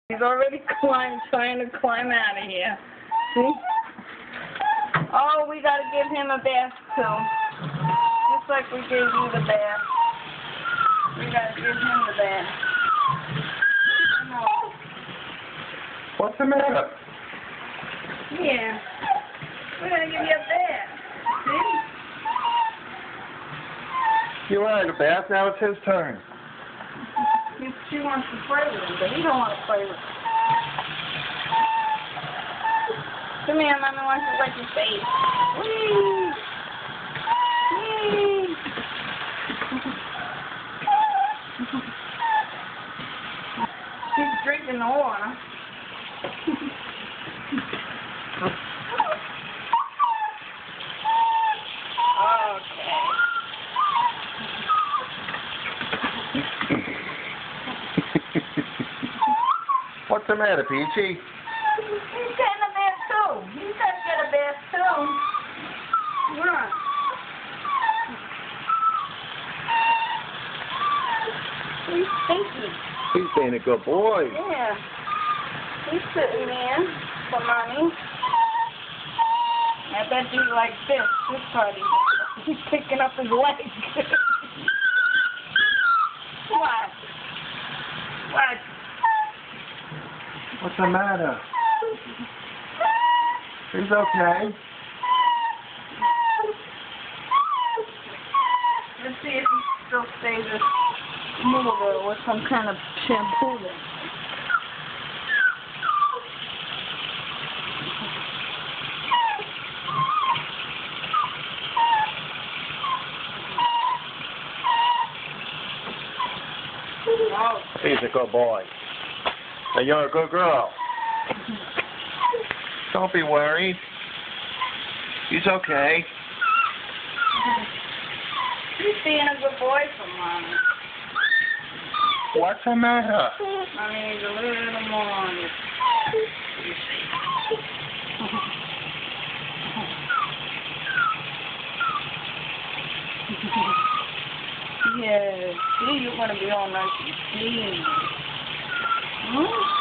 He's already trying to climb out of here. See? Oh, we gotta give him a bath too. Just like we gave you the bath. We gotta give him the bath. No. What's the matter? Yeah. We're gonna give you a bath. See? You wanted a bath, now it's his turn. She wants to play with him, but he don't want to play with him. Come here, Mommy wants to lick your face. Whee! Whee! He's drinking the water. What's the matter, Peachy? He's getting a bath too. He's got to get a bath too. Run. He's stinky. He's being a good boy. Yeah. He's sitting there for Mommy. I bet he's like this party. He's picking up his leg. What? What? What's the matter? He's okay. Let's see if he still stays as smooth with some kind of shampoo there. Oh. He's a good boy. And you're a good girl. Don't be worried. He's okay. He's being a good boy for Mommy. What's the matter? Mommy needs a little more on you. Yeah, see, you're going to be all nice and clean. Hmm?